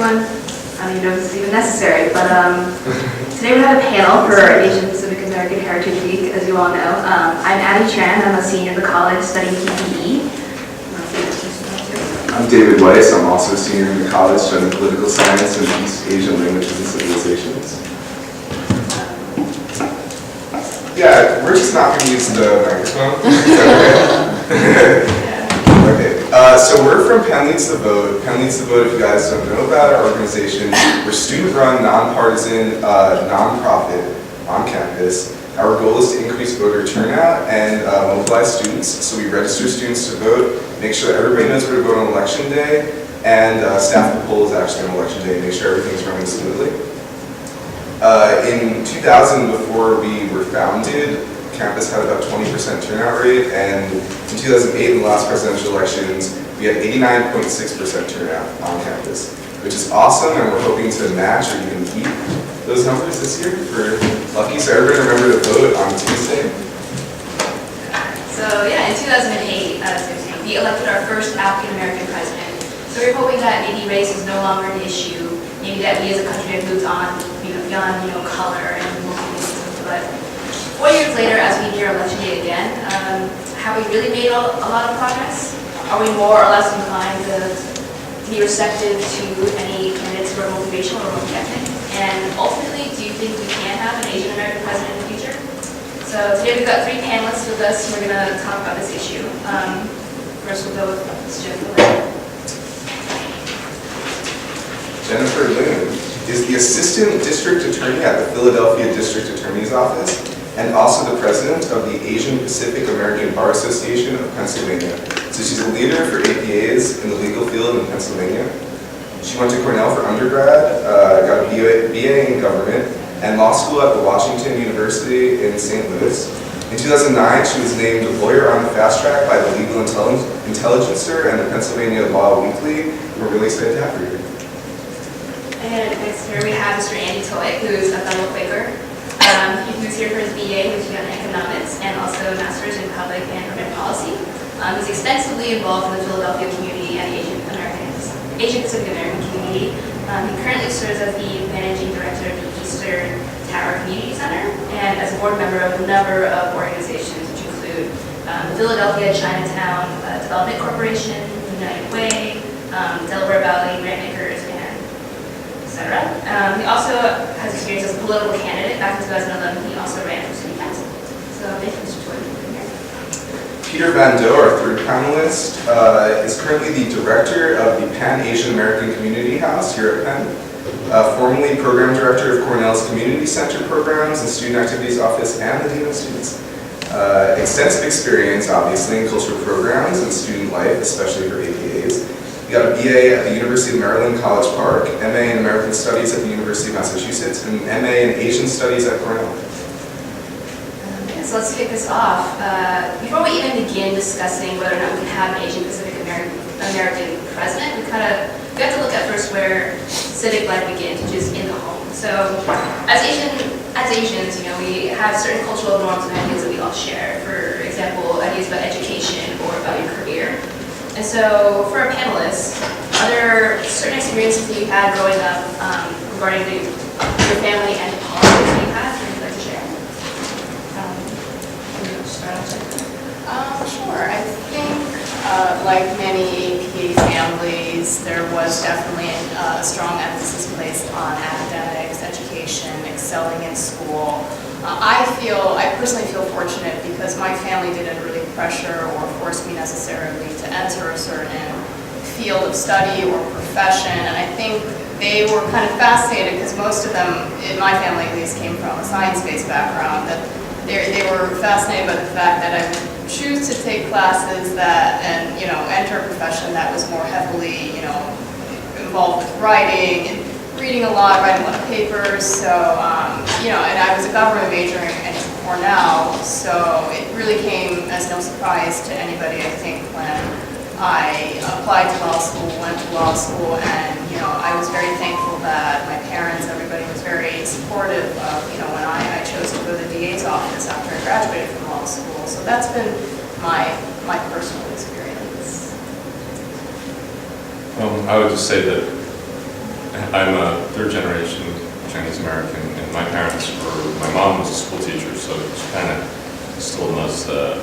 everyone. I don't even know if this is even necessary, but today we have a panel for Asian Pacific American Heritage Week, as you all know. I'm Abby Tran. I'm a senior in the college studying PPE. I'm David Weiss. I'm also a senior in the college studying political science and East Asian languages and civilizations. Yeah, we're just not going to use the microphone. Okay, so we're from Penelists the Vote. Penelists the Vote, if you guys don't know about our organization, we're student-run, nonpartisan, nonprofit on campus. Our goal is to increase voter turnout and mobilize students. So we register students to vote, make sure that everybody knows where to vote on election day, and staff the polls actually on election day, make sure everything's running smoothly. In 2000, before we were founded, campus had about 20% turnout rate, and in 2008, in the last presidential elections, we had 89.6% turnout on campus, which is awesome, and we're hoping to match or even beat those numbers this year if we're lucky. So everybody remember to vote on Tuesday. So yeah, in 2008, we elected our first African American president. So we're hoping that maybe race is no longer an issue, maybe that we as a country have moved on, beyond color and multiculturalism. But 4 years later, as we near election day again, have we really made a lot of progress? Are we more or less inclined to be receptive to any candidates who are multiracial or multi-ethnic? And ultimately, do you think we can have an Asian American president in the future? So today we've got 3 panelists with us who are going to talk about this issue. First we'll go with Jennifer Lynn. Jennifer Lynn is the Assistant District Attorney at the Philadelphia District Attorney's Office and also the President of the Asian Pacific American Bar Association of Pennsylvania. So she's a leader for APAs in the legal field in Pennsylvania. She went to Cornell for undergrad, got a BA in government, and law school at the Washington University in St. Louis. In 2009, she was named lawyer on the fast track by the Legal Intelligencer and the Pennsylvania Law Weekly. We're really excited to have her here. And next here we have Mr. Andy Toy, who's a fellow Quaker. He's here for his BA, which is in economics, and also a master's in public and urban policy. He's extensively involved in the Philadelphia community and the Asian Pacific American community. He currently serves as the managing director of the Eastern Tower Community Center and as a board member of a number of organizations, which include the Philadelphia Chinatown Development Corporation, United Way, Delaware Valley Grantmakers, and etc. He also has experience as a political candidate. Back in 2011, he also ran for city council. So thank you, Mr. Toy, for being here. Peter Van Doe, our third panelist, is currently the director of the Penn Asian American Community House here at Penn, formerly program director of Cornell's Community Center Programs and Student Activities Office and the Dean of Students. Extensive experience, obviously, in cultural programs and student life, especially for APAs. He got a BA at the University of Maryland, College Park, MA in American Studies at the University of Massachusetts, and MA in Asian Studies at Cornell. So let's kick this off. Before we even begin discussing whether or not we can have an Asian Pacific American president, we have to look at first where civic life begins, which is in the home. So as Asians, we have certain cultural norms and ideas that we all share. For example, ideas about education or about your career. And so for our panelists, are there certain experiences that you've had growing up regarding your family and the politics that you've had that you'd like to share? Sure. I think, like many APA families, there was definitely a strong emphasis placed on academics, education, excelling in school. I personally feel fortunate because my family didn't really pressure or force me necessarily to enter a certain field of study or profession, and I think they were kind of fascinated because most of them, in my family at least, came from a science-based background. That they were fascinated by the fact that I would choose to take classes and enter a profession that was more heavily involved with writing and reading a lot, writing a lot of papers. So and I was a government major in Cornell, so it really came as no surprise to anybody, I think, when I applied to law school, went to law school, and I was very thankful that my parents, everybody was very supportive of when I chose to go to the DA's office after I graduated from law school. So that's been my personal experience. I would just say that I'm a third generation Chinese American, and my mom was a school teacher, so she kind of instilled in us that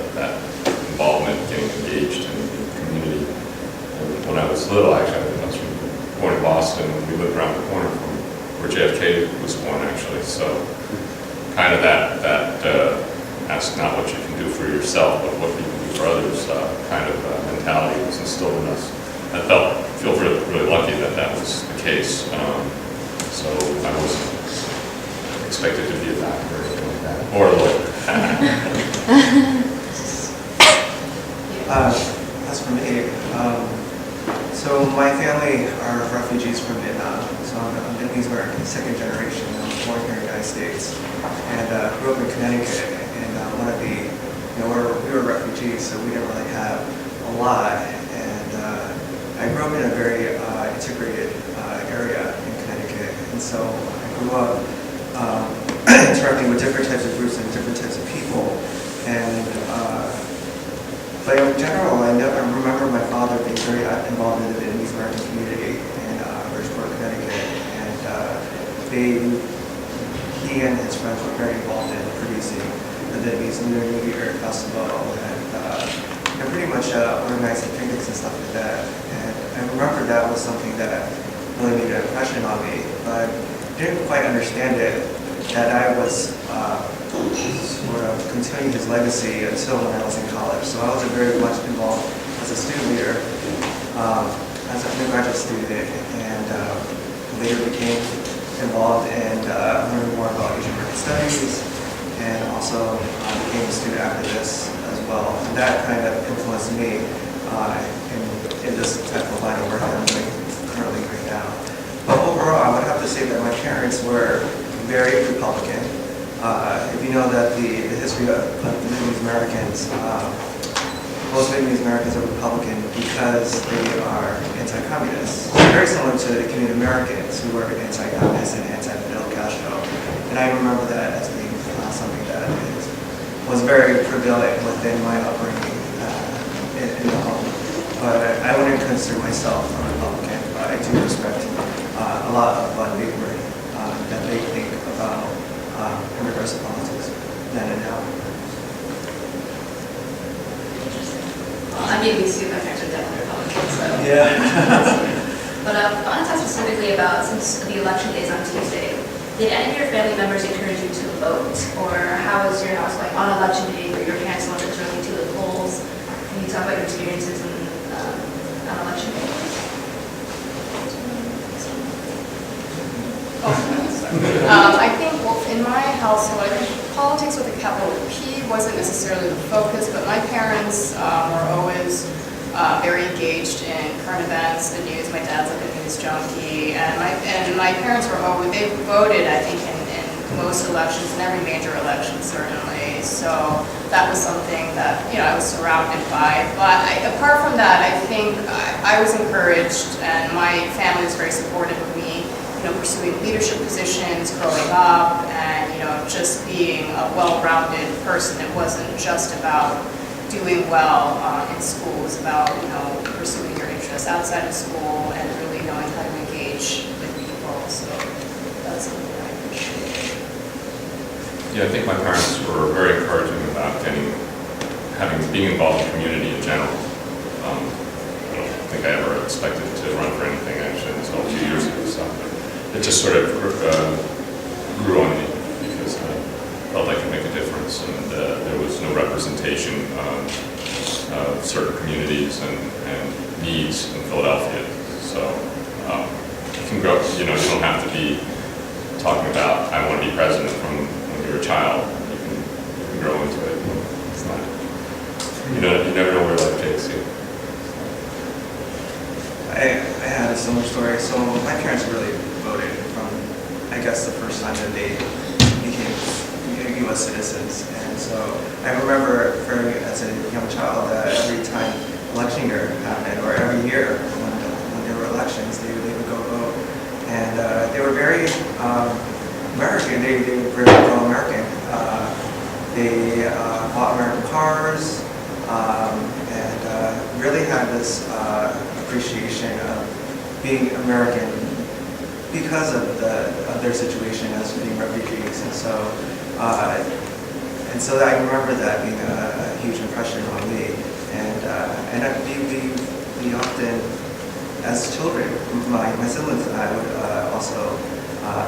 involvement, getting engaged in the community. And when I was little, actually, I was born in Boston, and we lived around the corner from where JFK was born, actually. So kind of that ask not what you can do for yourself, but what you can do for others kind of mentality was instilled in us. I feel really, really lucky that that was the case. So I wasn't expected to be a doctor or anything like that, or a lawyer. As for me, so my family are refugees from Vietnam. So I'm a Vietnamese American, second generation. I was born here in the United States and grew up in Connecticut. And one of the, we were refugees, so we didn't really have a lot. And I grew up in a very integrated area in Connecticut. And so I grew up interacting with different types of groups and different types of people. And but in general, I remember my father being very involved in the Vietnamese American community in Bridgeport, Connecticut. And he and his friends were very involved in producing the Vietnamese Lunar New Year Festival and pretty much organizing picnics and stuff like that. And I remember that was something that really made an impression on me, but I didn't quite understand it, that I was sort of continuing his legacy until when I was in college. So I was very much involved as a student leader, as an undergraduate student, and later became involved in learning more about Asian American studies, and also became a student activist as well. And that kind of influenced me in this type of line of work that I'm doing currently right now. But overall, I would have to say that my parents were very Republican. If you know that the history of Vietnamese Americans, most Vietnamese Americans are Republican because they are anti-communists. Very similar to the Canadian Americans who were anti-communist and anti-Fidel Castro. And I remember that as being something that was very prevalent within my upbringing in the home. But I wouldn't consider myself a Republican, but I do respect a lot of what they were, that they think about in regards to politics then and now. I'm Vietnamese too, my parents are definitely Republicans, so. Yeah. But I want to talk specifically about, since the election day is on Tuesday, did any of your family members encourage you to vote? Or how was your house like on election day where your parents wanted to run to the polls? Can you talk about your experiences on election day? I think, well, in my household, I think politics with a capital P wasn't necessarily the focus, but my parents were always very engaged in current events, the news. My dad's like a news junkie, and my parents were always, they voted, I think, in most elections, in every major election, certainly. So that was something that, I was surrounded by. But apart from that, I think I was encouraged, and my family was very supportive of me, pursuing leadership positions, growing up, and, just being a well-rounded person. It wasn't just about doing well in school. It was about, pursuing your interests outside of school and really knowing how to engage with people. So that's something I appreciate. Yeah, I think my parents were very encouraging about being involved in the community in general. I don't think I ever expected to run for anything actually until a few years ago. So it just sort of grew on me because I felt I could make a difference, and there was no representation of certain communities and needs in Philadelphia. So you can grow. You don't have to be talking about I want to be president from when you're a child. You can grow into it. It's not. You never know where life takes you. I had a similar story. So my parents really voted from, I guess, the first time that they became U.S. citizens. And so I remember as a young child that every time election year happened, or every year when there were elections, they would go vote. And they were very American. They were very pro-American. They bought American cars and really had this appreciation of being American because of their situation as being refugees, and so I remember that being a huge impression on me, and we often, as children, my siblings and I would also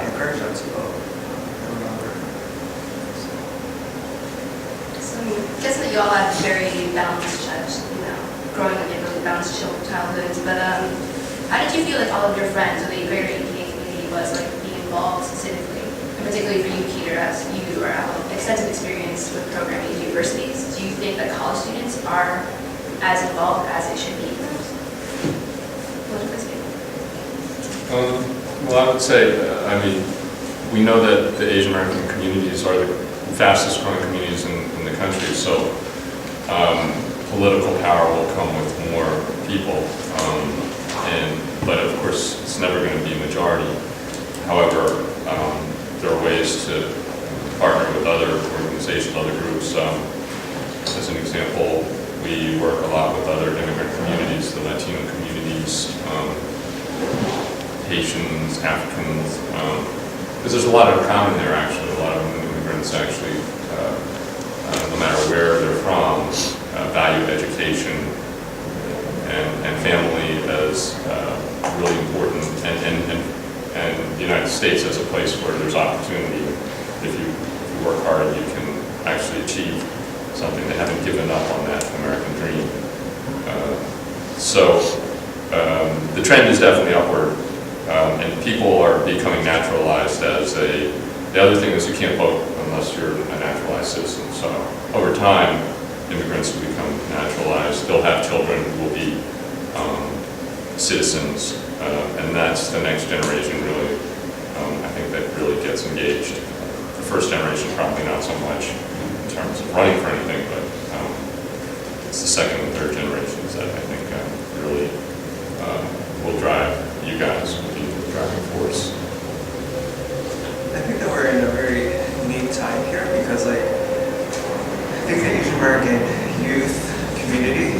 encourage them to vote. I remember. So I'm guessing that you all have very balanced, growing up in really balanced childhoods, but how did you feel like all of your friends or the greater EPA community was like being involved specifically, and particularly for you, Peter, as you have extensive experience with programming at universities? Do you think that college students are as involved as they should be? Well, I would say, we know that the Asian American communities are the fastest growing communities in the country, so political power will come with more people, but of course it's never going to be a majority. However, there are ways to partner with other organizations, other groups. As an example, we work a lot with other immigrant communities, the Latino communities, Haitians, Africans, because there's a lot in common there actually. A lot of immigrants actually, no matter where they're from, value education and family as really important, and the United States as a place where there's opportunity. If you work hard, you can actually achieve something. They haven't given up on that American dream. The trend is definitely upward. And people are becoming naturalized as the other thing is you can't vote unless you're a naturalized citizen. So over time, immigrants will become naturalized. They'll have children who will be citizens. And that's the next generation really, I think that really gets engaged. The first generation probably not so much in terms of running for anything, but it's the second and third generations that I think really will drive you guys, will be the driving force. I think that we're in a very unique time here because, I think the Asian American youth community,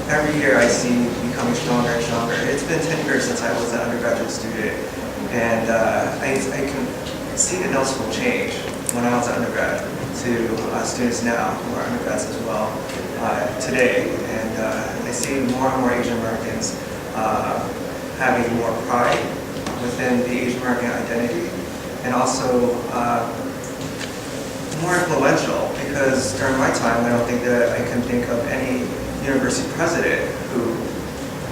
every year I see becoming stronger and stronger. It's been 10 years since I was an undergraduate student, and I can see a noticeable change when I was an undergrad to students now who are undergrads as well today, and I see more and more Asian Americans having more pride within the Asian American identity, and also more influential, because during my time I don't think that I can think of any university president who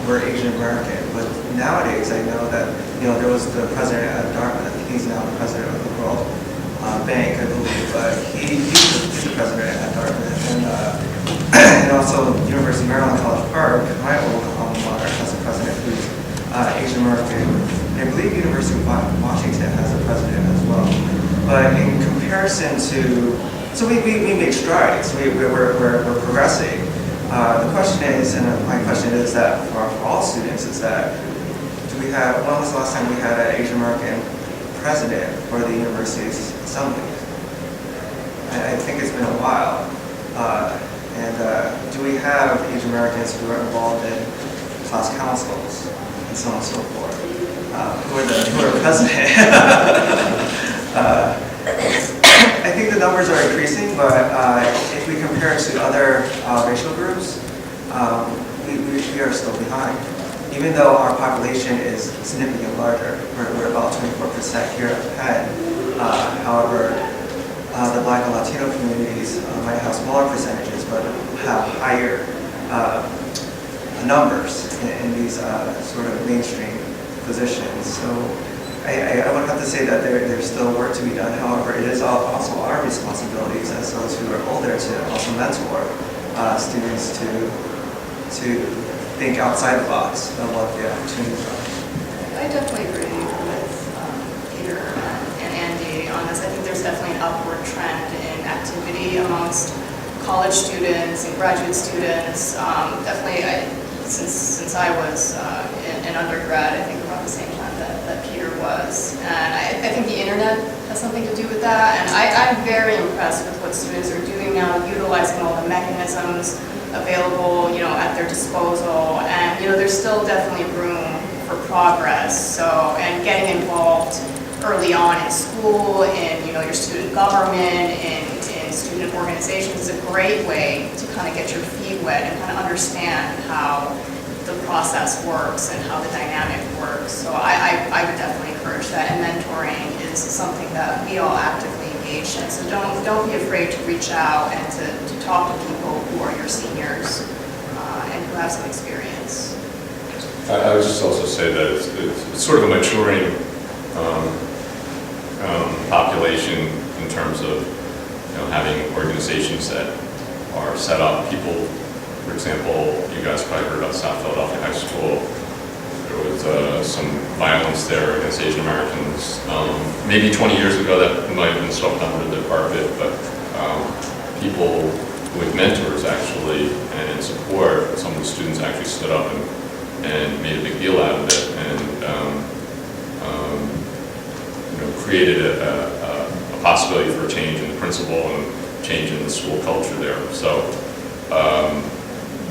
were Asian American, but nowadays I know that there was the president at Dartmouth. He's now the president of the World Bank, I believe, but he's the president at Dartmouth, and also University of Maryland College Park, my old alma mater, has a president who's Asian American. And I believe University of Washington has a president as well. But in comparison to, so we make strides. We're progressing. The question is, and my question is that for all students, is that when was the last time we had an Asian American president for the university's assembly? I think it's been a while. And do we have Asian Americans who are involved in class councils and so on and so forth? Who are the president? I think the numbers are increasing, but if we compare it to other racial groups, we are still behind. Even though our population is significantly larger, we're about 24% here at Penn. However, the Black and Latino communities might have smaller percentages, but have higher numbers in these sort of mainstream positions. So I would have to say that there's still work to be done. However, it is also our responsibilities as those who are older to also mentor students to think outside the box of what the opportunities are. I definitely agree with Peter and Andy on this. I think there's definitely an upward trend in activity amongst college students and graduate students. Definitely, since I was an undergrad, I think around the same time that Peter was. And I think the internet has something to do with that. And I'm very impressed with what students are doing now, utilizing all the mechanisms available, at their disposal. And, there's still definitely room for progress. So, and getting involved early on in school, in your student government, in student organizations is a great way to kind of get your feet wet and kind of understand how the process works and how the dynamic works. So I would definitely encourage that, and mentoring is something that we all actively engage in. So don't be afraid to reach out and to talk to people who are your seniors and who have some experience. I would just also say that it's sort of a maturing population in terms of having organizations that are set up. People, for example, you guys probably heard about South Philadelphia High School. There was some violence there against Asian Americans. Maybe 20 years ago that might have been swept under the carpet, but people with mentors actually and support, some of the students actually stood up and made a big deal out of it, and created a possibility for a change in the principal and change in the school culture there. So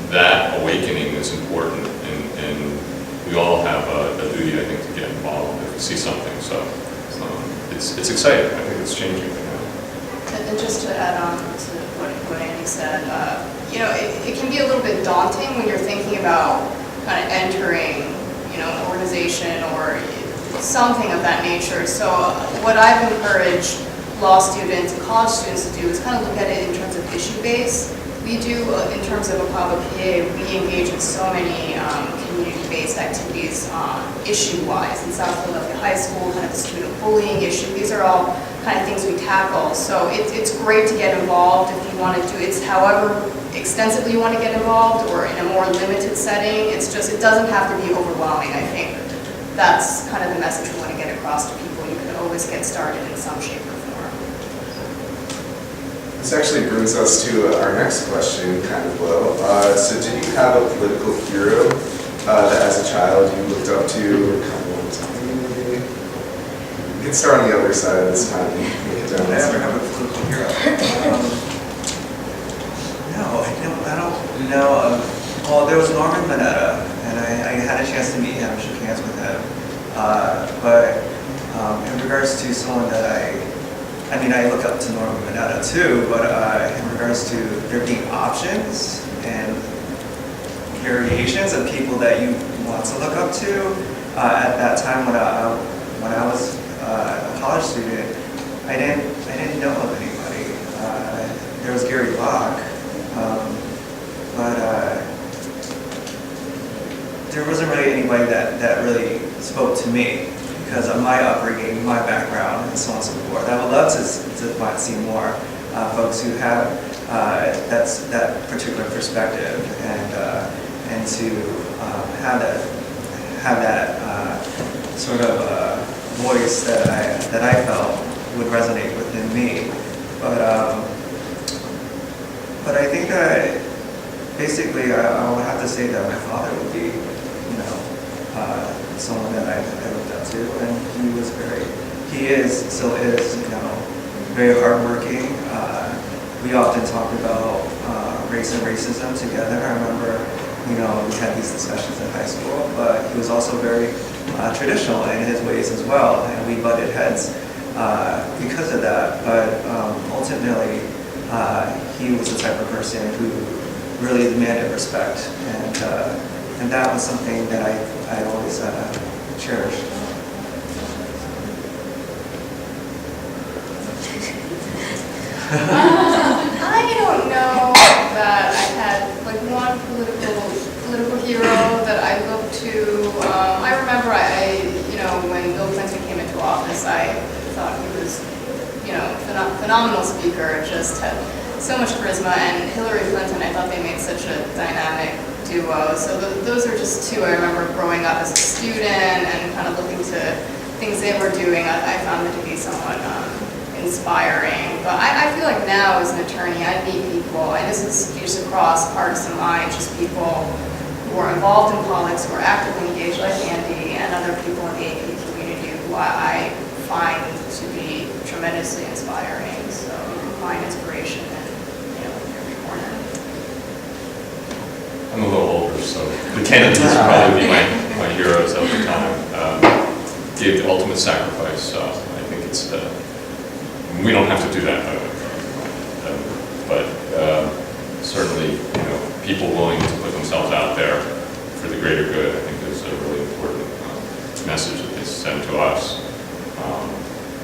that awakening is important, and we all have a duty, I think, to get involved if we see something. So it's exciting. I think it's changing. And just to add on to what Andy said, it can be a little bit daunting when you're thinking about kind of entering, an organization or something of that nature. So what I've encouraged law students and college students to do is kind of look at it in terms of issue base. We do, in terms of apahw.PA, we engage in so many community-based activities issue-wise. In South Philadelphia High School, kind of the student bullying issue, these are all kind of things we tackle. So it's great to get involved if you want to do it. However extensively you want to get involved, or in a more limited setting. It's just, it doesn't have to be overwhelming. I think that's kind of the message we want to get across to people. You can always get started in some shape or form. This actually brings us to our next question, kind of low. So did you have a political hero that as a child you looked up to or kind of wanted to be maybe? You can start on the other side of this kind of make it down. I never have a political hero. No, I don't know. Well, there was Norman Mineta, and I had a chance to meet him, shook hands with him. But in regards to someone that I look up to Norman Mineta too, but in regards to there being options and variations of people that you want to look up to, at that time when I was a college student, I didn't know of anybody. There was Gary Locke, but there wasn't really anybody that really spoke to me because of my upbringing, my background, and so on and so forth. I would love to see more folks who have that particular perspective and to have that sort of voice that I felt would resonate within me. But I think that basically I would have to say that my father would be, someone that I looked up to, and still is, very hardworking. We often talk about race and racism together. I remember, we had these discussions in high school, but he was also very traditional in his ways as well, and we butted heads because of that. But ultimately, he was the type of person who really demanded respect, and that was something that I always cherished. I don't know that I had one political hero that I looked to. I remember when Bill Clinton came into office, I thought he was phenomenal speaker, just had so much charisma, and Hillary Clinton, I thought they made such a dynamic duo. So those are just two I remember growing up as a student and kind of looking to things they were doing. I found them to be somewhat inspiring. But I feel like now as an attorney, I meet people, and this is just across partisan lines, just people who are involved in politics, who are actively engaged, like Andy, and other people in the AP community who I find to be tremendously inspiring. So you can find inspiration in every corner. I'm a little older, so the candidates would probably be my heroes of the time, gave the ultimate sacrifice. So I think it's, we don't have to do that, but certainly, people willing to put themselves out there for the greater good, I think is a really important message that they send to us,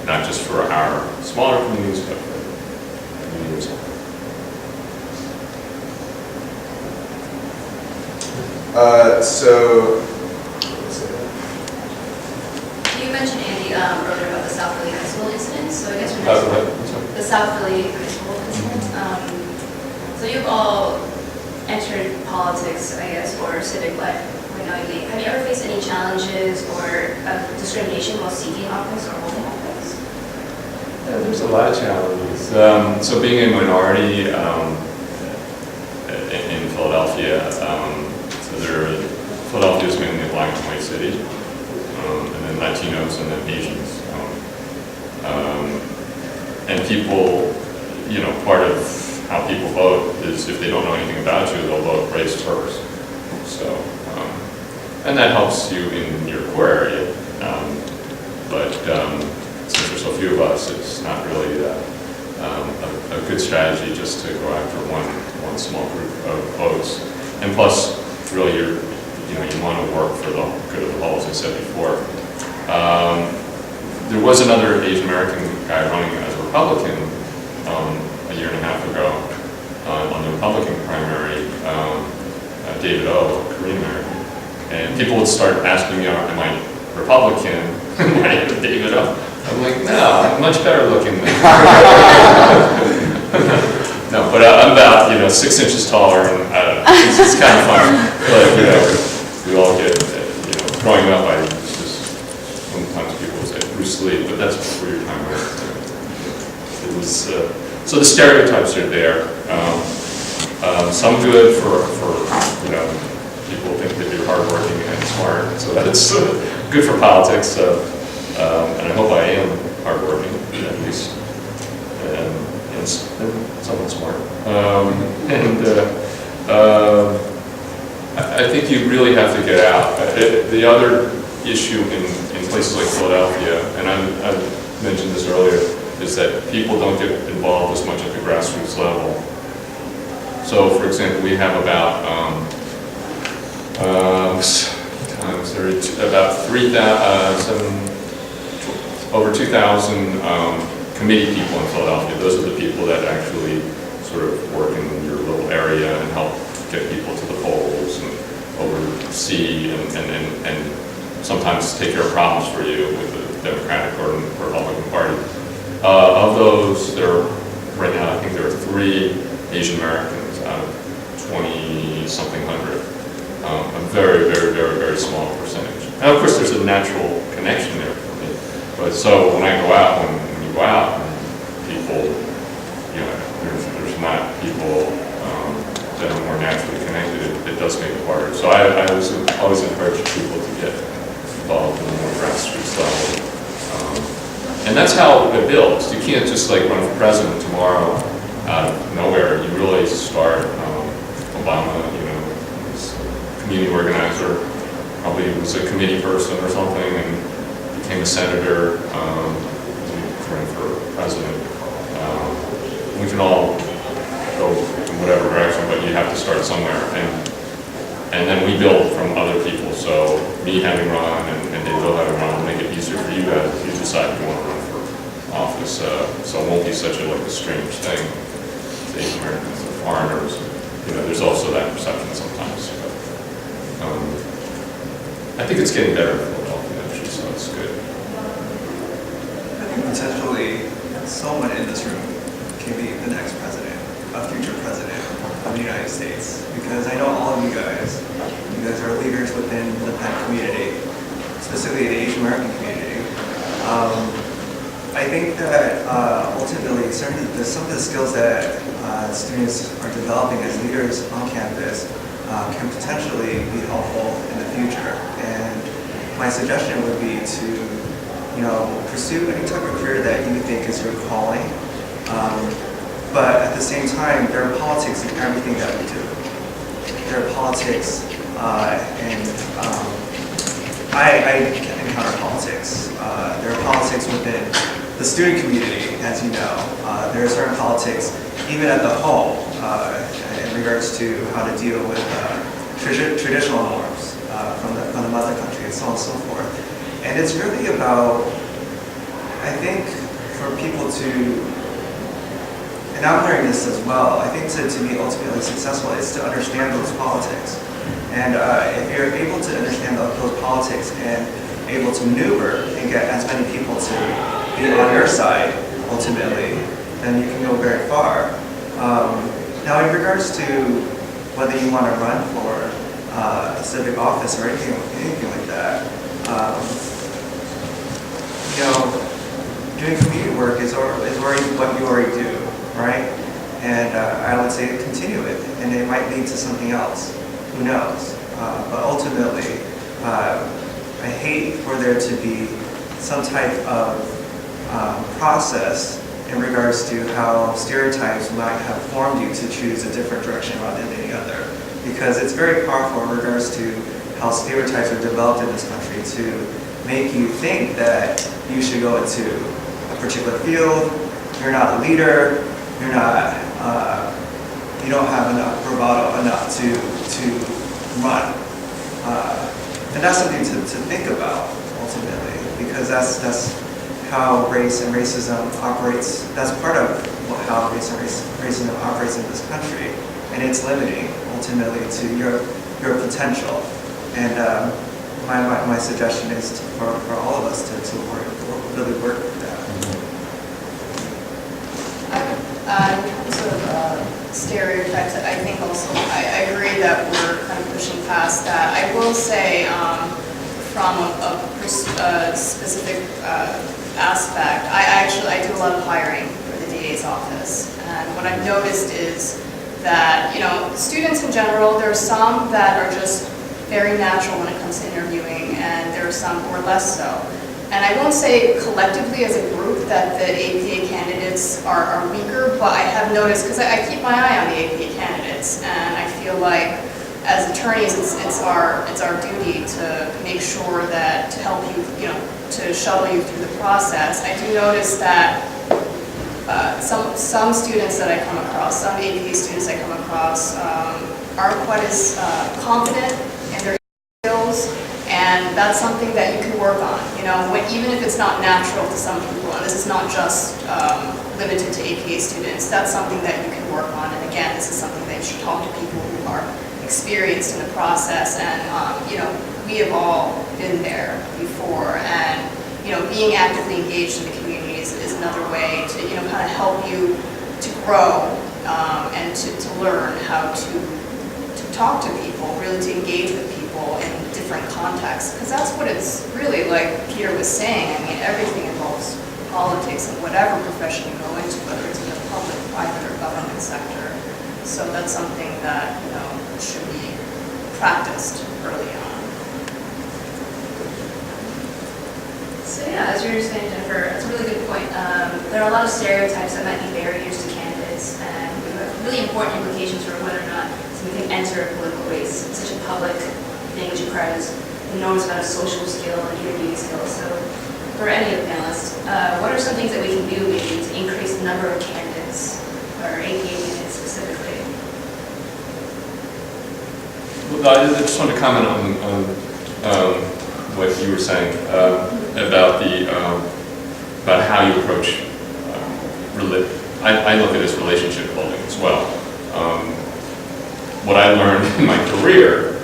not just for our smaller communities, but for communities. You mentioned, Andy, earlier about the South Philly High School incident, so I guess the South Philly High School incident. So you've all entered politics, I guess, or civic life quite knowingly. Have you ever faced any challenges or discrimination while seeking office or holding office? Yeah, there's a lot of challenges. So being a minority in Philadelphia, Philadelphia is mainly a black and white city, and then Latinos and then Asians. And people, part of how people vote is if they don't know anything about you, they'll vote race first. So, and that helps you in your core area. But since there's so few of us, it's not really a good strategy just to go after one small group of votes. And plus, really, you want to work for the good of the whole, as I said before. There was another Asian American guy running as a Republican a year and a half ago on the Republican primary, David O, Korean American. And people would start asking me, am I Republican? Am I David O? I'm like, no, I'm much better looking than No, but I'm about 6 inches taller, and it's kind of fun. But we all get growing up. Sometimes people would say Bruce Lee, but that's before your time. It was so the stereotypes are there. Some good for people think that you're hardworking and smart, so that's good for politics. And I hope I am hardworking at least. And somewhat smart. I think you really have to get out. The other issue in places like Philadelphia, and I've mentioned this earlier, is that people don't get involved as much at the grassroots level. So, for example, we have about over 2,000 committee people in Philadelphia. Those are the people that actually sort of work in your little area and help get people to the polls and oversee and sometimes take care of problems for you with the Democratic or Republican Party. Of those, right now I think there are 3 Asian Americans out of 20-something hundred. A very, very, very, very small percentage. And of course there's a natural connection there for me. But so when I go out, when you go out, people, there's not people that are more naturally connected. It does make it harder. So I always encourage people to get involved in the more grassroots level. And that's how it builds. You can't just run for president tomorrow out of nowhere. You really start. Obama, was a community organizer, probably was a committee person or something, and became a senator, running for president. We can all go in whatever direction, but you have to start somewhere. And then we build from other people. So me having run and David having run will make it easier for you guys if you decide you want to run for office. So it won't be such a strange thing. Asian Americans or foreigners. There's also that perception sometimes. But, I think it's getting better in Philadelphia, actually, so it's good. I think potentially someone in this room can be the next president, a future president of the United States. Because I know all of you guys are leaders within the Penn community, specifically the Asian American community. I think that ultimately some of the skills that students are developing as leaders on campus can potentially be helpful in the future. And my suggestion would be to, pursue any type of career that you think is your calling. But at the same time, there are politics in everything that we do. There are politics I encounter politics. There are politics within the student community, as you know. There are certain politics even at the home in regards to how to deal with traditional norms from the mother country and so on and so forth. And it's really about, I think, for people to, and I'm learning this as well, I think to be ultimately successful is to understand those politics. And if you're able to understand those politics and able to maneuver and get as many people to be on your side, ultimately, then you can go very far. Now, in regards to whether you want to run for a civic office or anything like that, you know, doing community work is already what you already do, right? And I would say continue it, and it might lead to something else. Who knows? But ultimately, I hate for there to be some type of process in regards to how stereotypes might have formed you to choose a different direction rather than any other. Because it's very powerful in regards to how stereotypes are developed in this country to make you think that you should go into a particular field, you're not a leader, you're not, you don't have enough bravado enough to run. And that's something to think about, ultimately, because that's how race and racism operates. That's part of how race and racism operates in this country, and it's limiting, ultimately, to your potential. And my suggestion is for all of us to really work with that. In terms of stereotypes, I think also, I agree that we're kind of pushing past that. I will say, from a specific aspect, I do a lot of hiring for the DA's office. And what I've noticed is that, you know, students in general, there are some that are just very natural when it comes to interviewing, and there are some who are less so. And I won't say collectively as a group that the APA candidates are weaker, but I have noticed, because I keep my eye on the APA candidates, and I feel like as attorneys, it's our duty to make sure that, to help you, you know, to shuttle you through the process. I do notice that some students that I come across, some APA students I come across, aren't quite as confident in their skills, and that's something that you can work on. You know, even if it's not natural to some people, and this is not just limited to APA students, that's something that you can work on. And again, this is something that you should talk to people who are experienced in the process. And you know, we have all been there before, and you know, being actively engaged in the community is another way to, you know, kind of help you to grow and to learn how to talk to people, really to engage with people in different contexts, because that's what it's really, like Peter was saying. I mean, everything involves politics in whatever profession you go into, whether it's in the public, private, or government sector. So that's something that, you know, should be practiced early on. So yeah, as you were saying, Jennifer, it's a really good point. There are a lot of stereotypes that might be barriers to candidates, and have really important implications for whether or not someone can enter a political race. It's such a public thing which requires enormous amount of social skill and interviewing skills. So for any of the panelists, what are some things that we can do maybe to increase the number of candidates, or APA candidates specifically? Well, I just want to comment on what you were saying about how you approach. I look at it as relationship building as well. What I learned in my career,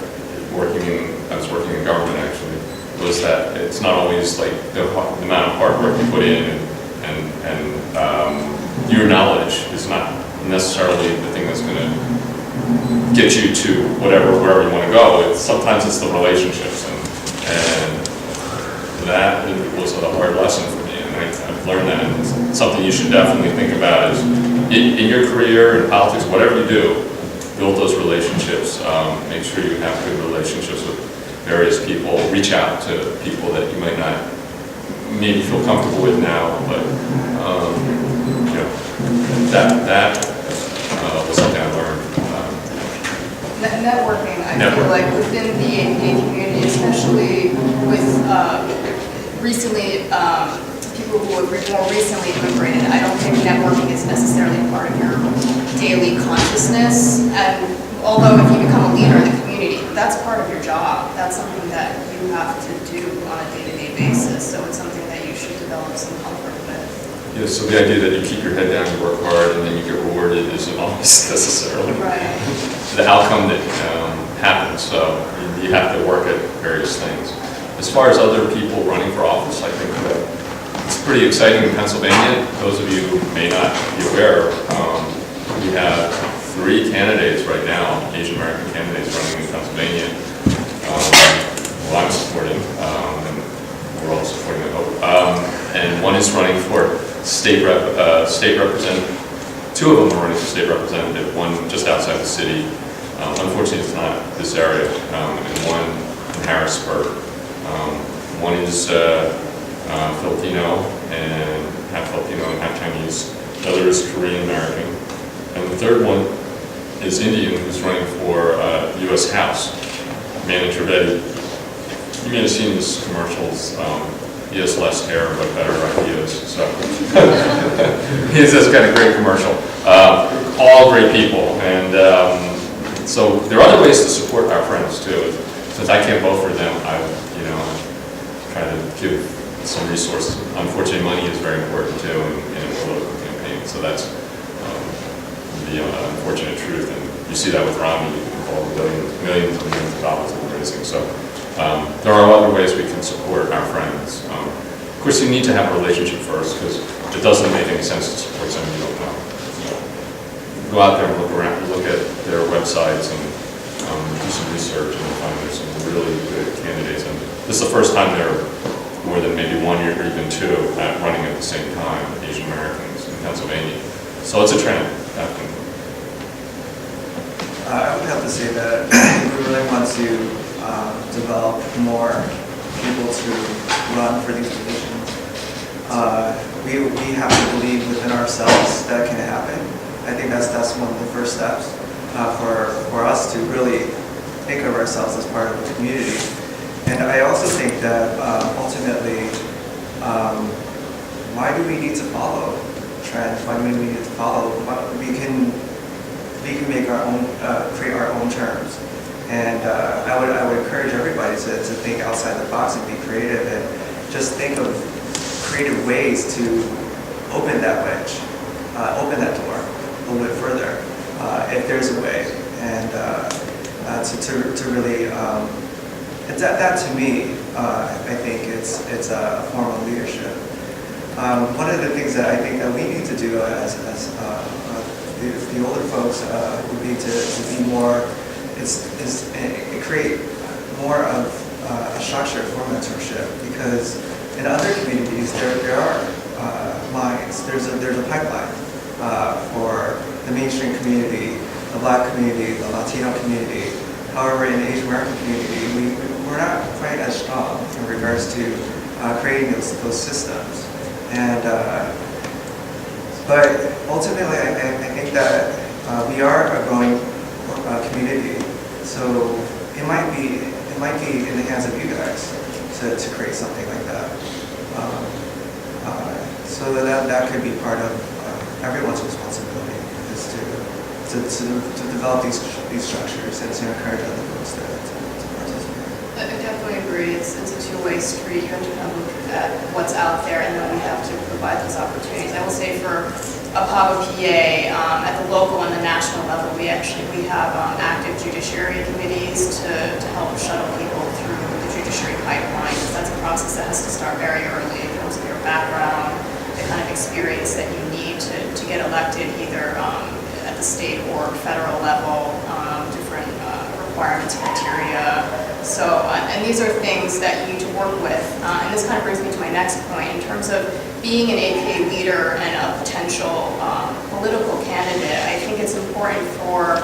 I was working in government actually, was that it's not always like the amount of hard work you put in, and your knowledge is not necessarily the thing that's going to get you to wherever you want to go. Sometimes it's the relationships, and that was a hard lesson for me, and I've learned that. And it's something you should definitely think about is in your career, in politics, whatever you do, build those relationships. Make sure you have good relationships with various people. Reach out to people that you might not maybe feel comfortable with now, but you know, that was something I learned. Networking, I feel like within the APA community, especially with recently, people who have more recently immigrated, I don't think networking is necessarily part of your daily consciousness. And although if you become a leader in the community, that's part of your job. That's something that you have to do on a day-to-day basis. So it's something that you should develop some comfort with. Yeah, so the idea that you keep your head down, you work hard, and then you get rewarded isn't always necessarily the outcome that happens. So you have to work at various things. As far as other people running for office, I think it's pretty exciting in Pennsylvania. Those of you who may not be aware, we have 3 candidates right now, Asian American candidates running in Pennsylvania. Well, I'm supporting, and we're all supporting the vote. And one is running for state representative. 2 of them are running for state representative, one just outside the city. Unfortunately, it's not this area, and one in Harrisburg. One is Filipino and half Chinese. The other is Korean American. And the third one is Indian, who's running for U.S. House, Manager Reddy. You may have seen his commercials. He has less hair but better ideas. So he has this kind of great commercial. All great people, and so there are other ways to support our friends too. Since I can't vote for them, I try to give some resources. Unfortunately, money is very important too in a political campaign. So that's the unfortunate truth, and you see that with Romney, all the millions and millions of dollars that we're raising. So there are other ways we can support our friends. Of course, you need to have a relationship first, because it doesn't make any sense to support someone you don't know. So go out there and look around, look at their websites, and do some research, and you'll find there's some really good candidates. And this is the first time there are more than maybe 1 year or even 2 running at the same time, Asian Americans in Pennsylvania. So it's a trend, definitely. I would have to say that if we really want to develop more people to run for these positions, we have to believe within ourselves that can happen. I think that's one of the first steps for us to really think of ourselves as part of the community. And I also think that ultimately, why do we need to follow trends? Why do we need to follow? We can make our own, create our own terms. And I would encourage everybody to think outside the box and be creative, and just think of creative ways to open that wedge, open that door a little bit further, if there's a way. And to really, that to me, I think it's a form of leadership. One of the things that I think that we need to do as the older folks would be to be more, create more of a structure for mentorship, because in other communities there are lines, there's a pipeline for the mainstream community, the Black community, the Latino community. However, in the Asian American community, we're not quite as strong in regards to creating those systems. And but ultimately, I think that we are a growing community. So it might be in the hands of you guys to create something like that. So that could be part of everyone's responsibility, is to develop these structures and to encourage other folks to participate. I definitely agree. It's a two-way street. You have to kind of look at what's out there, and then we have to provide those opportunities. I will say for apahw, PA, at the local and the national level, we have active judiciary committees to help shuttle people through the judiciary pipeline. That's a process that has to start very early in terms of your background, the kind of experience that you need to get elected, either at the state or federal level, different requirements, criteria. So, and these are things that you need to work with. And this kind of brings me to my next point. In terms of being an APA leader and a potential political candidate, I think it's important for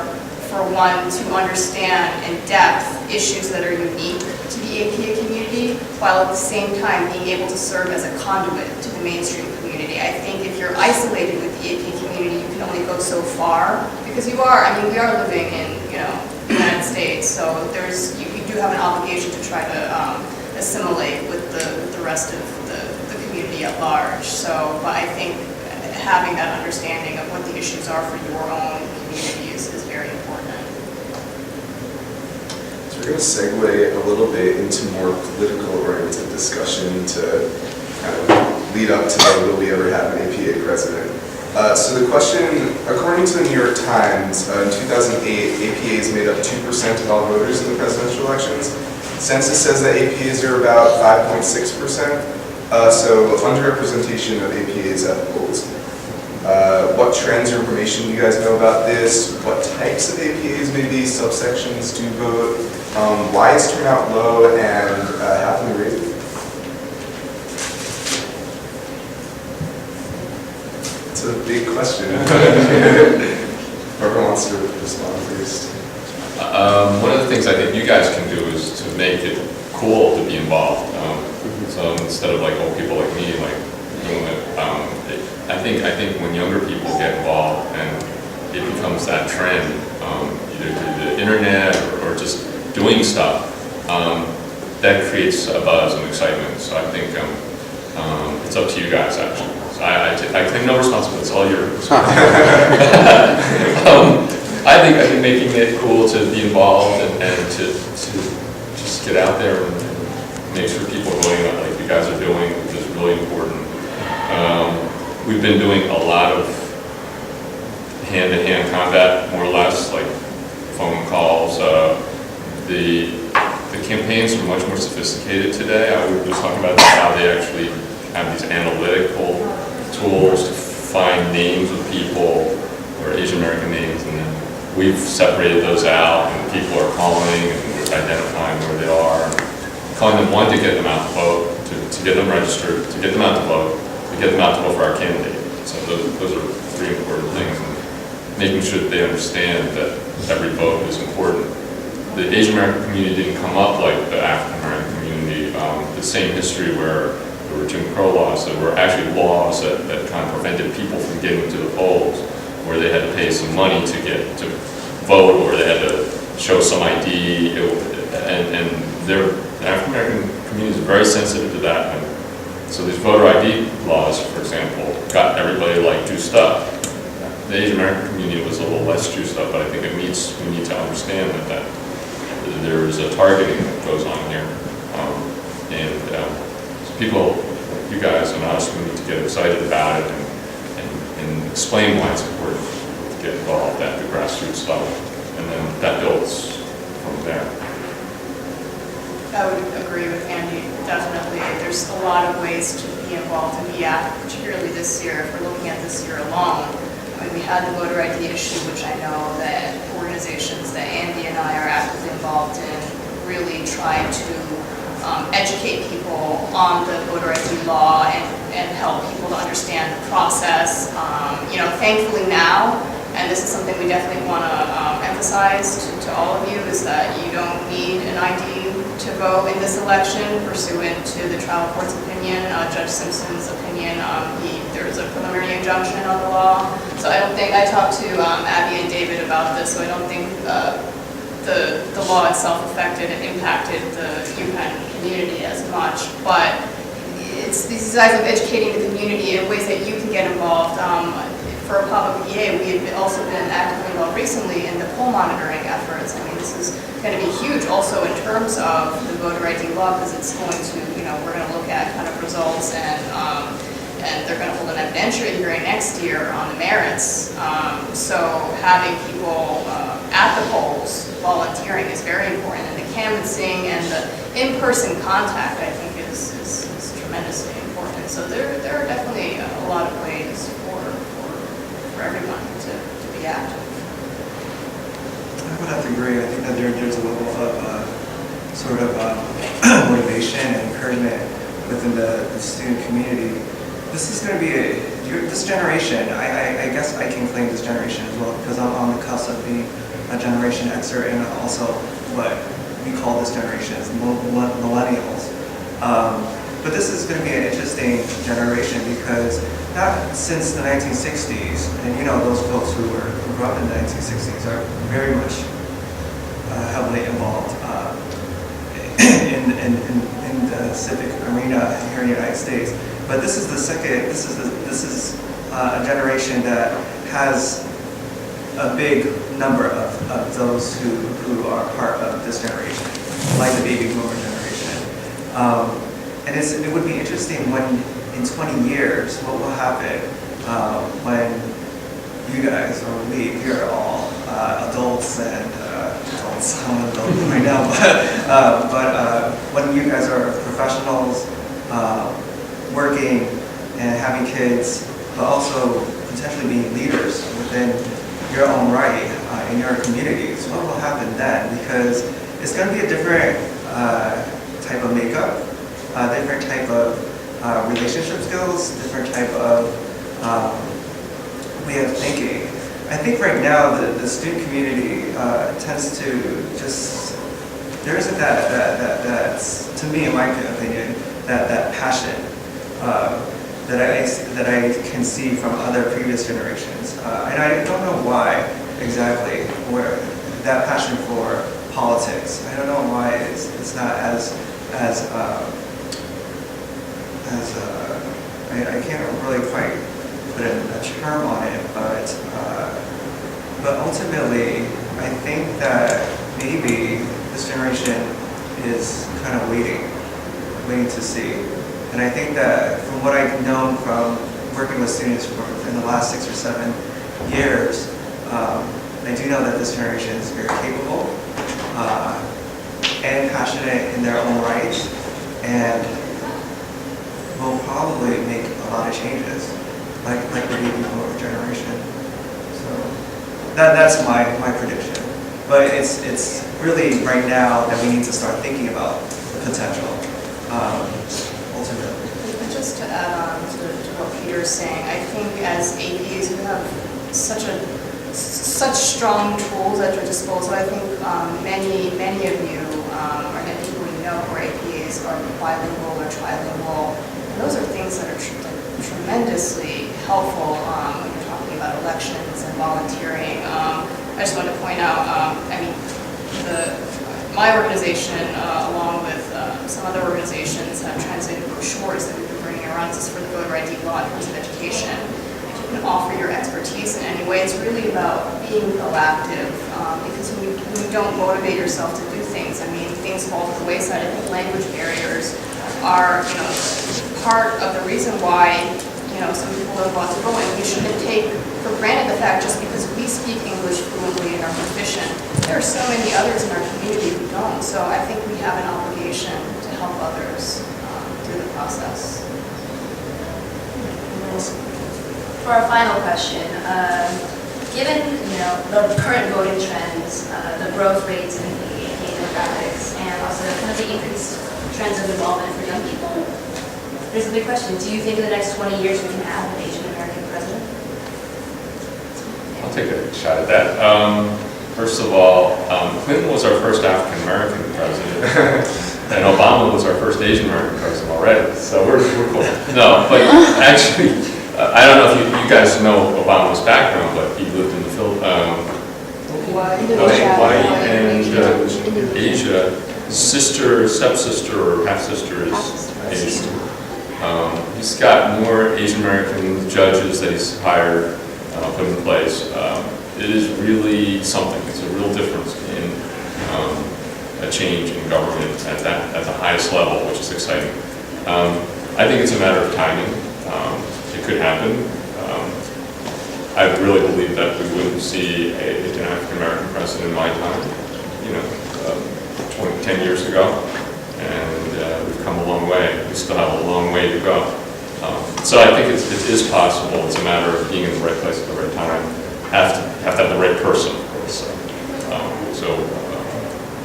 one to understand in depth issues that are unique to the APA community, while at the same time being able to serve as a conduit to the mainstream community. I think if you're isolated with the APA community, you can only go so far, because we are living in, the United States, so you do have an obligation to try to assimilate with the rest of the community at large. So, but I think having that understanding of what the issues are for your own communities is very important. So we're going to segue a little bit into more political-oriented discussion to kind of lead up to will we ever have an APA president. So the question, according to the New York Times, in 2008, APAs made up 2% of all voters in the presidential elections. Census says that APAs are about 5.6%, so underrepresentation of APAs at the polls. What trends or information do you guys know about this? What types of APAs, maybe subsections, do vote? Why is turnout low, and how can we raise it? It's a big question. Whoever wants to respond first. One of the things I think you guys can do is to make it cool to be involved. So instead of like old people like me, like doing it, I think when younger people get involved and it becomes that trend, either through the internet or just doing stuff, that creates a buzz and excitement. So I think it's up to you guys actually. So I claim no responsibility. It's all yours. I think making it cool to be involved and to just get out there and make sure people are doing what like you guys are doing is really important. We've been doing a lot of hand-to-hand combat, more or less, like phone calls. The campaigns are much more sophisticated today. I was talking about how they actually have these analytical tools to find names of people or Asian American names, and then we've separated those out, and people are calling and we're identifying where they are, and calling them, one, to get them out to vote, to get them registered, to get them out to vote, to get them out to vote for our candidate. So those are three important things, and making sure that they understand that every vote is important. The Asian American community didn't come up like the African American community. The same history where there were Jim Crow laws, that were actually laws that kind of prevented people from getting to the polls, where they had to pay some money to get to vote, or they had to show some ID, and the African American community is very sensitive to that. And so these voter ID laws, for example, got everybody like juiced up. The Asian American community was a little less juiced up, but I think we need to understand that there is a targeting that goes on here, so people, you guys and us, we need to get excited about it and explain why it's important to get involved at the grassroots level, and then that builds from there. I would agree with Andy, definitely. There's a lot of ways to be involved and be active, particularly this year. If we're looking at this year alone, I mean, we had the voter ID issue, which I know that organizations that Andy and I are actively involved in really try to educate people on the voter ID law and help people to understand the process. Thankfully now, and this is something we definitely want to emphasize to all of you, is that you don't need an ID to vote in this election pursuant to the trial court's opinion, Judge Simpson's opinion. There's a preliminary injunction on the law. So I don't think, I talked to Abby and David about this, so I don't think the law itself affected and impacted the UPenn community as much, but it's these guys of educating the community in ways that you can get involved. For apahw EA, we have also been actively involved recently in the poll monitoring efforts. I mean, this is going to be huge also in terms of the voter ID law, because it's going to, we're going to look at kind of results, and they're going to hold an evidentiary hearing next year on the merits. So having people at the polls volunteering is very important, and the canvassing and the in-person contact, I think, is tremendously important. So there are definitely a lot of ways for everyone to be active. I would have to agree. I think that there's a level of sort of motivation and encouragement within the student community. This is going to be this generation. I guess I can claim this generation as well, because I'm on the cusp of being a Generation Xer, and also what we call this generation is millennials. But this is going to be an interesting generation, because not since the 1960s, and those folks who grew up in the 1960s are very much heavily involved in the civic arena here in the United States. But this is the second. This is a generation that has a big number of those who are part of this generation, like the baby boomer generation. And it would be interesting when in 20 years, what will happen when you guys or we're all adults and adults, I'm an adult right now, but when you guys are professionals, working and having kids, but also potentially being leaders within your own right in your communities, what will happen then? Because it's going to be a different type of makeup, different type of relationship skills, different type of way of thinking. I think right now the student community tends to just, there isn't that to me, in my opinion, that passion that I can see from other previous generations. And I don't know why exactly, where that passion for politics, I don't know why it's not as I can't really quite put a term on it, but ultimately, I think that maybe this generation is kind of waiting to see. And I think that from what I've known from working with students in the last 6 or 7 years, I do know that this generation is very capable and passionate in their own right, and will probably make a lot of changes, like the baby boomer generation. So that's my prediction. But it's really right now that we need to start thinking about the potential. Ultimately. And just to add on to what Peter is saying, I think as APs you have such strong tools at your disposal. I think many of you, or many people you know who are APs, are bilingual or trilingual. And those are things that are tremendously helpful when you're talking about elections and volunteering. I just wanted to point out, my organization, along with some other organizations, have translated brochures that we've been bringing around just for the voter ID law in terms of education. If you can offer your expertise in any way, it's really about being proactive, because when you don't motivate yourself to do things, things fall to the wayside. I think language barriers are, part of the reason why, some people don't want to go, and we shouldn't take for granted the fact just because we speak English fluently and are proficient. There are so many others in our community who don't, so I think we have an obligation to help others through the process. For our final question, given the current voting trends, the growth rates in the demographics, and also kind of the increased trends of involvement for young people, there's a big question. Do you think in the next 20 years we can have an Asian American president? I'll take a shot at that. First of all, Clinton was our first African American president, and Obama was our first Asian American president already. So we're cool. No, but actually, I don't know if you guys know Obama's background, but he lived in the Hawaii and Asia. His sister, stepsister, or half-sister is Asian. He's got more Asian American judges that he's hired, put in place. It is really something. It's a real difference in a change in government at the highest level, which is exciting. I think it's a matter of timing. It could happen. I really believe that we wouldn't see an African American president in my time, 10 years ago, and we've come a long way. We still have a long way to go. So I think it is possible. It's a matter of being in the right place at the right time. Have to have the right person, of course.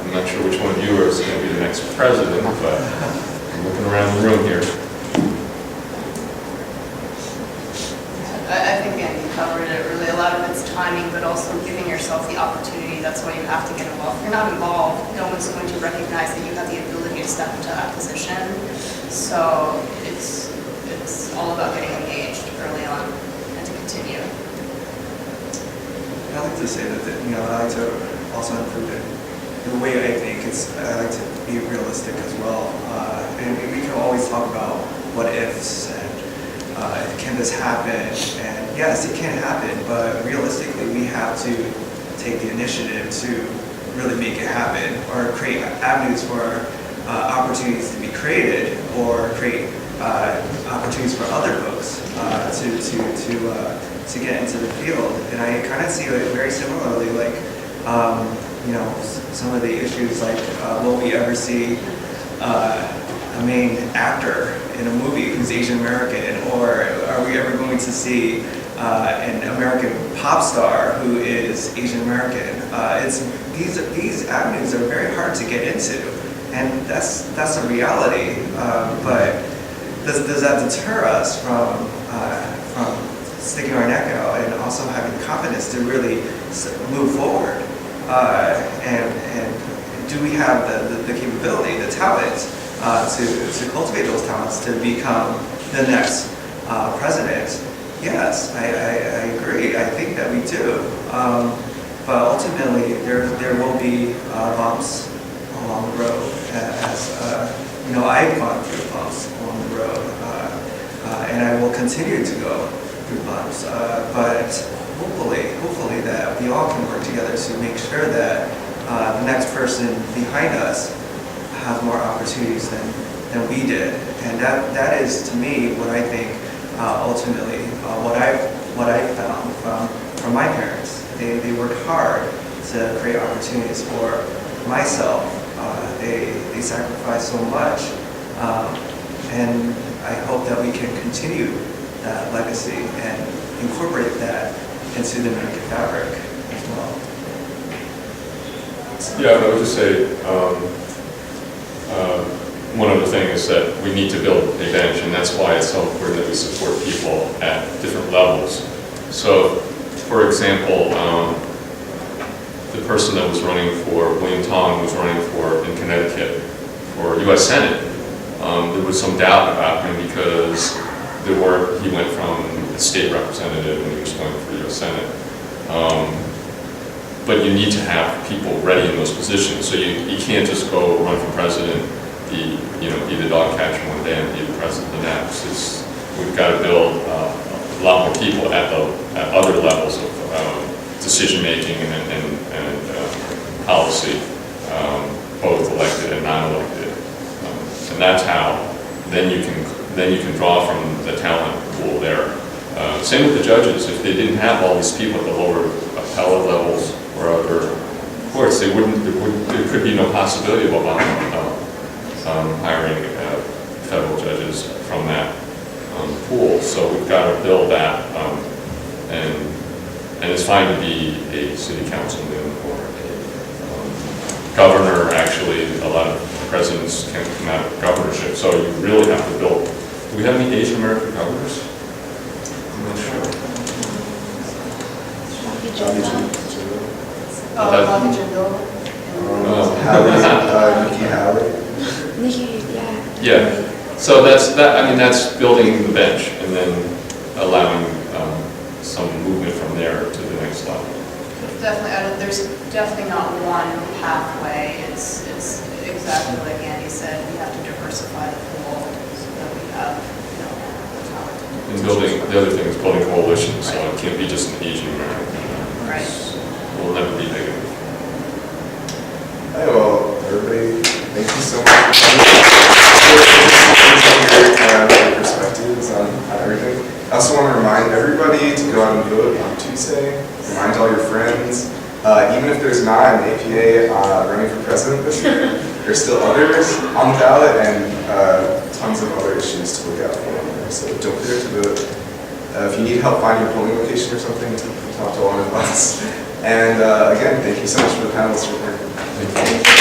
I'm not sure which one of you is going to be the next president, but I'm looking around the room here. I think Andy covered it really. A lot of it's timing, but also giving yourself the opportunity. That's why you have to get involved. If you're not involved, no one's going to recognize that you have the ability to step into that position. So it's all about getting engaged early on and to continue. I like to say that I like to also include the way I think is I like to be realistic as well. And we can always talk about what ifs and can this happen? And yes, it can happen, but realistically, we have to take the initiative to really make it happen, or create avenues for opportunities to be created, or create opportunities for other folks to get into the field. And I kind of see it very similarly, like some of the issues like will we ever see a main actor in a movie who's Asian American, or are we ever going to see an American pop star who is Asian American? These avenues are very hard to get into, and that's a reality. But does that deter us from sticking our neck out and also having the confidence to really move forward? And do we have the capability, the talent to cultivate those talents to become the next president? Yes, I agree. I think that we do. But ultimately, there will be bumps along the road, as I've gone through bumps along the road, and I will continue to go through bumps. But hopefully that we all can work together to make sure that the next person behind us has more opportunities than we did. And that is, to me, what I think ultimately what I found from my parents. They worked hard to create opportunities for myself. They sacrificed so much, and I hope that we can continue that legacy and incorporate that into the American fabric as well. Yeah, I would just say one other thing is that we need to build a bench, and that's why it's so important that we support people at different levels. So, for example, the person that was running for, William Tong was running for, in Connecticut, for U.S. Senate. There was some doubt about him because he went from a state representative and he was going for U.S. Senate. But you need to have people ready in those positions. So you can't just go run for president, be the dog catcher one day and be the president the next. We've got to build a lot more people at other levels of decision making and policy, both elected and non-elected. And that's how then you can draw from the talent pool there. Same with the judges. If they didn't have all these people at the lower appellate levels or other courts, there could be no possibility of hiring federal judges from that pool. So we've got to build that, and it's fine to be a city councilman or a governor. Actually, a lot of presidents can come out of governorship, so you really have to build. Do we have any Asian American governors? I'm not sure. Nikki Haley. Yeah. So that's building the bench and then allowing some movement from there to the next level. Definitely, there's definitely not one pathway. It's exactly like Andy said. We have to diversify the pool so that we have, the talent. And the other thing is building coalitions, so it can't be just an Asian American. Right. We'll never be big enough. Hi, well, everybody, thank you so much for coming. Your perspectives on everything. I also want to remind everybody to go out and vote on Tuesday. Remind all your friends. Even if there's not an APA running for president this year, there's still others on the ballot and tons of other issues to look out for. So don't forget to vote. If you need help finding your polling location or something, talk to one of us. And again, thank you so much for the panelists for working. Thank you.